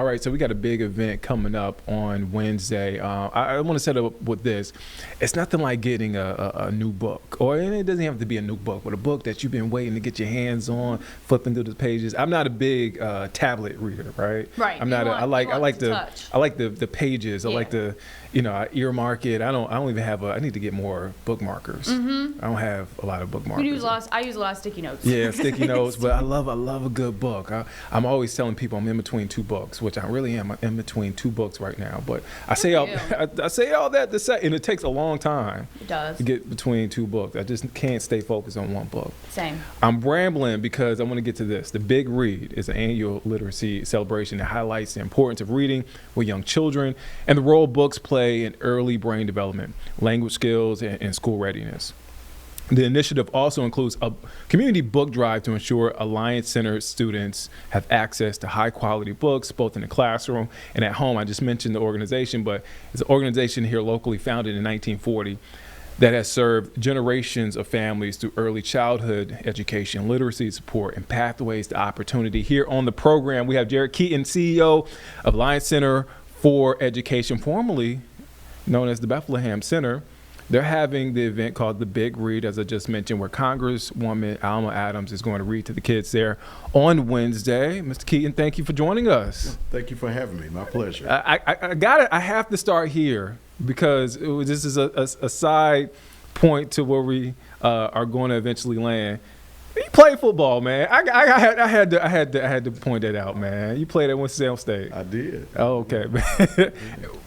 All right, so we got a big event coming up on Wednesday. I want to set up with this. It's nothing like getting a new book, or and it doesn't have to be a new book, but a book that you've been waiting to get your hands on, flipping through the pages. I'm not a big tablet reader, right? Right. I'm not. I like the pages. I Yeah. like the, I earmark it. I don't even have I need to get more bookmarkers. I don't have a lot of bookmarkers. I use a lot of sticky notes. Yeah, sticky notes. But I love a good book. I'm always telling people I'm in between two books, which I really am. I'm in between two books right now. But I say all that to say, and it takes a long time. It does. To get between two books. I just can't stay focused on one book. Same. I'm rambling because I want to get to this. The Big Read is an annual literacy celebration that highlights the importance of reading with young children and the role books play in early brain development, language skills, and school readiness. The initiative also includes a community book drive to ensure Alliance Center students have access to high-quality books, both in the classroom and at home. I just mentioned the organization, but it's an organization here locally founded in 1940 that has served generations of families through early childhood education, literacy support, and pathways to opportunity. Here on the program, we have Jared Keaton, CEO of Alliance Center for Education, formerly known as the Bethlehem Center. They're having the event called The Big Read, as I just mentioned, where Congresswoman Alma Adams is going to read to the kids there on Wednesday. Mr. Keaton, thank you for joining us. Thank you for having me. My pleasure. I got it. I have to start here because this is a side point to where we are going to eventually land. You play football, man. I had to point that out, man. You played at Winston-Salem State. I did. Oh, okay.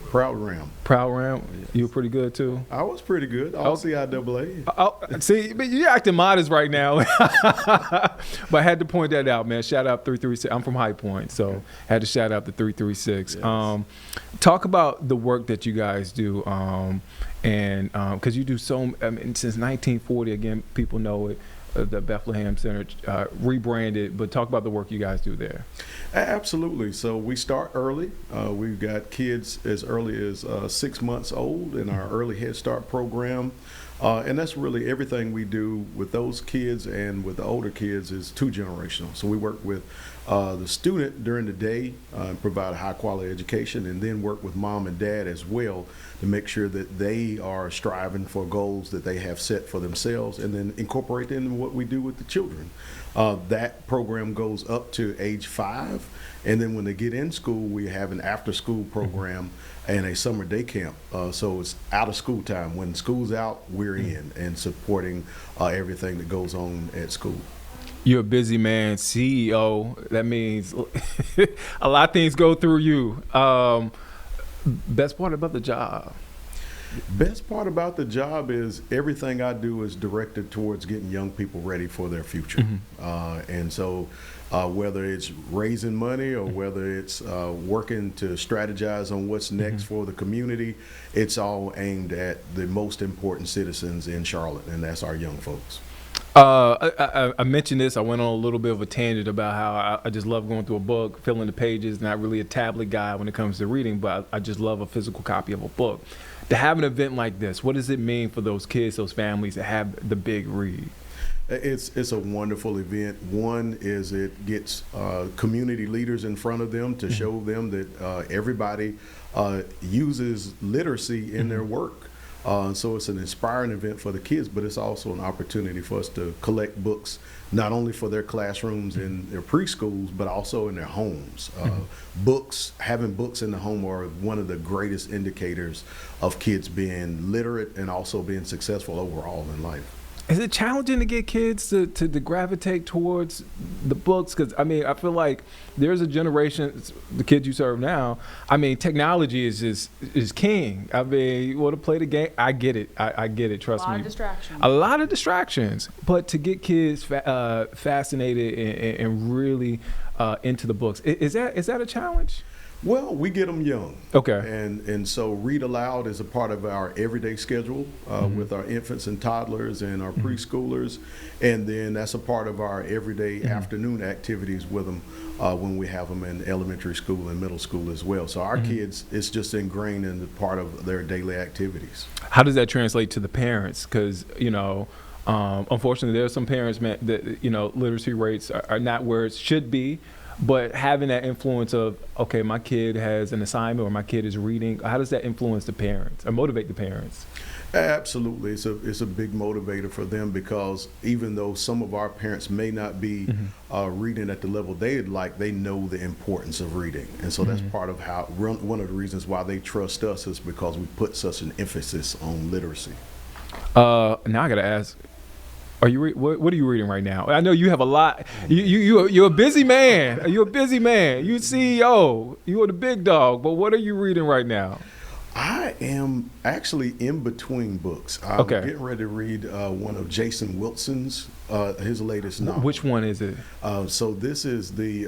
Proud Ram. Proud Ram. You were pretty good too. I was pretty good. All CIAA. Oh, see, but you're acting modest right now. But I had to point that out, man. Shout out 336. I'm from High Point, so had to shout out the 336. Yes. Talk about the work that you guys do, and because you do since 1940. Again, people know it. The Bethlehem Center rebranded, but talk about the work you guys do there. Absolutely. So we start early. We've got kids as early as 6 months old in our early Head Start program. And that's really everything we do with those kids and with the older kids is two generational. So we work with the student during the day and provide a high quality education, and then work with mom and dad as well to make sure that they are striving for goals that they have set for themselves, and then incorporate them in what we do with the children. That program goes up to age 5, and then when they get in school, we have an after school program and a summer day camp. So it's out of school time. When school's out, we're in and supporting everything that goes on at school. You're a busy man, CEO. That means a lot of things go through you. Best part about the job? Best part about the job is everything I do is directed towards getting young people ready for their future. And so whether it's raising money or whether it's working to strategize on what's next for the community, it's all aimed at the most important citizens in Charlotte, and that's our young folks. I mentioned this. I went on a little bit of a tangent about how I just love going through a book, filling the pages. Not really a tablet guy when it comes to reading, but I just love a physical copy of a book. To have an event like this, what does it mean for those kids, those families to have the Big Read? It's a wonderful event. One is it gets community leaders in front of them to show them that everybody uses literacy in their work. So it's an inspiring event for the kids, but it's also an opportunity for us to collect books, not only for their classrooms and their preschools, but also in their homes. Having books in the home are one of the greatest indicators of kids being literate and also being successful overall in life. Is it challenging to get kids to gravitate towards the books? Because, I mean, I feel like there's a generation, the kids you serve now, I mean, technology is king. I mean, you want to play the game? I get it. I get it. Trust me. A lot of distractions. A lot of distractions. But to get kids fascinated and really into the books, is that a challenge? Well, we get them young. Okay. And so read aloud is a part of our everyday schedule with our infants and toddlers and our preschoolers. And then that's a part of our everyday afternoon activities with them when we have them in elementary school and middle school as well. So our kids, it's just ingrained in the part of their daily activities. How does that translate to the parents? Because, unfortunately, there are some parents, man, that, literacy rates are not where it should be. But having that influence of, okay, my kid has an assignment or my kid is reading, how does that influence the parents or motivate the parents? Absolutely. It's a big motivator for them, because even though some of our parents may not be reading at the level they'd like, they know the importance of reading. And so that's part of how, one of the reasons why they trust us is because we put such an emphasis on literacy. Now I got to ask, are you what are you reading right now? I know you have a lot. You're a busy man. You're a busy man. You're CEO. You're the big dog. But what are you reading right now? I am actually in between books. I'm getting ready to read one of Jason Wilson's, his latest novel. Which one is it? So this is the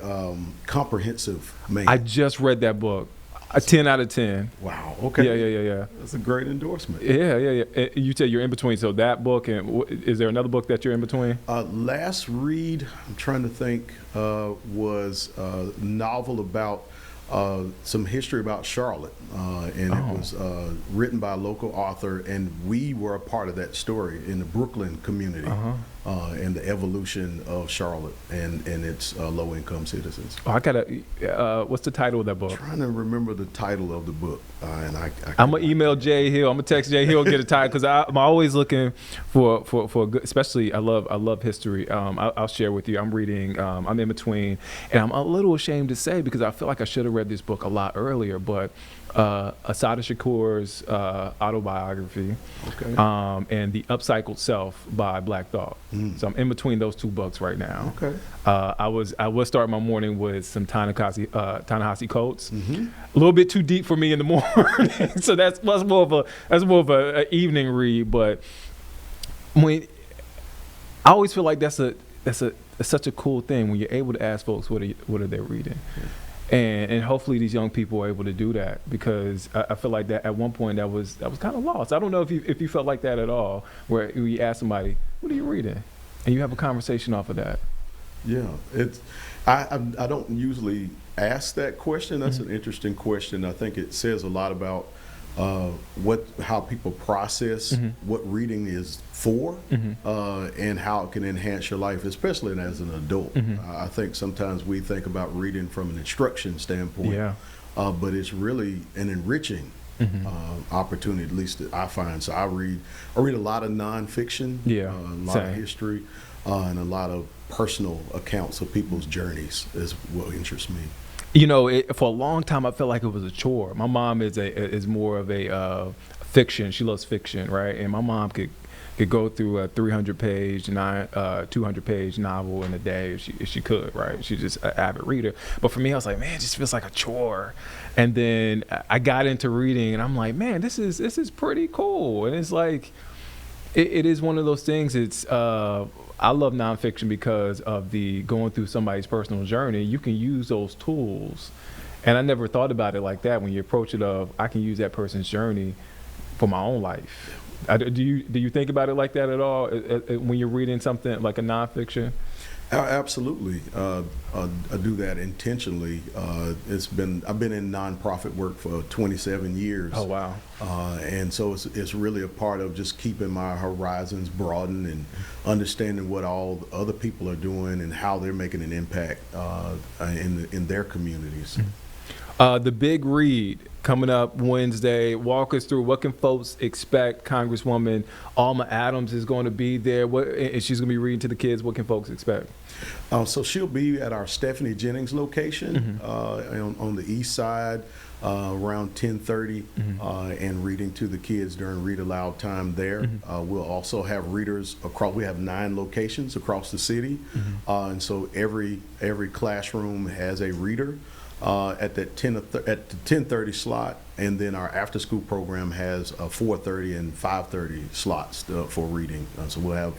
Comprehensive Man. I just read that book. A 10 out of 10. Wow. Okay. Yeah. That's a great endorsement. Yeah. You said you're in between. So that book, and is there another book that you're in between? Last read, I'm trying to think, was a novel about some history about Charlotte, and it was written by a local author, and we were a part of that story in the Brooklyn community, and the evolution of Charlotte and its low-income citizens. Oh, I gotta. What's the title of that book? I'm trying to remember the title of the book, and I'm gonna email Jay Hill. I'm gonna text Jay Hill, get a title, because I'm always looking for a good. Especially I love history. I'll share with you. I'm reading. I'm in between, and I'm a little ashamed to say, because I feel like I should have read this book a lot earlier, but Assata Shakur's autobiography, and The Upcycled Self by Black Thought. So I'm in between those two books right now. Okay. I was starting my morning with some Ta-Nehisi Coates. A little bit too deep for me in the morning, so that's more of a evening read. But I always feel like that's such a cool thing when you're able to ask folks what are they reading. And hopefully these young people are able to do that, because I feel like that at one point that was kind of lost. I don't know if you felt like that at all, where you ask somebody, what are you reading? And you have a conversation off of that. Yeah, I don't usually ask that question. That's an interesting question. I think it says a lot about how people process what reading is for, and how it can enhance your life, especially as an adult. I think sometimes we think about reading from an instruction standpoint, but it's really an enriching opportunity, at least that I find. So I read a lot of nonfiction, a lot of history, and a lot of personal accounts of people's journeys is what interests me. For a long time, I felt like it was a chore. My mom is more of a fiction. She loves fiction, right? And my mom could go through a 300-page, 200-page novel in a day if she could, right? She's just an avid reader. But for me, I was like, man, it just feels like a chore. And then I got into reading, and I'm like, man, this is pretty cool. And it's like, it is one of those things. It's I love nonfiction because of the going through somebody's personal journey. You can use those tools, and I never thought about it like that. When you approach it I can use that person's journey for my own life. Do you think about it like that at all when you're reading something like a nonfiction? Absolutely. I do that intentionally. I've been in nonprofit work for 27 years. Oh, wow. And so it's really a part of just keeping my horizons broadened and understanding what all other people are doing and how they're making an impact in their communities. The big read coming up Wednesday. Walk us through, what can folks expect? Congresswoman Alma Adams is going to be there. And she's going to be reading to the kids. What can folks expect? So she'll be at our Stephanie Jennings location on the east side around 10:30 and reading to the kids during read aloud time there. We'll also have readers across. We have 9 locations across the city, and so every classroom has a reader. At the 10:30 slot, and then our after school program has 4:30 and 5:30 slots for reading. So we'll have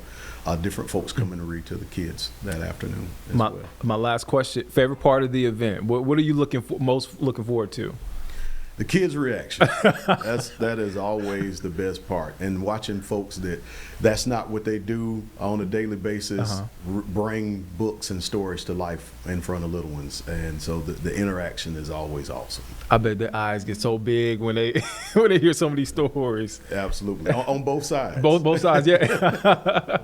different folks coming to read to the kids that afternoon as well. My last question: favorite part of the event? What are you most looking forward to? The kids' reaction. That is always the best part. And watching folks that's not what they do on a daily basis, bring books and stories to life in front of little ones. And so the interaction is always awesome. I bet their eyes get so big when they when they hear some of these stories. Absolutely. On both sides. Both sides, yeah.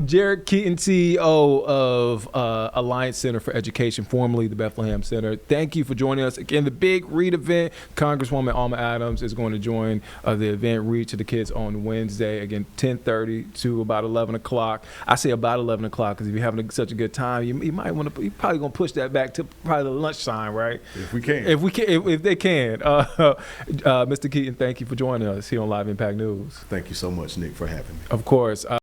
Jared Keaton, CEO of Alliance Center for Education, formerly the Bethlehem Center. Thank you for joining us. Again, the big read event. Congresswoman Alma Adams is going to join the event Read to the Kids on Wednesday. Again, 10:30 to about 11 o'clock. I say about 11 o'clock because if you're having such a good time, you might want to. You're probably going to push that back to probably the lunchtime, right? If we can. If they can. Mr. Keaton, thank you for joining us here on Live Impact News. Thank you so much, Nick, for having me. Of course.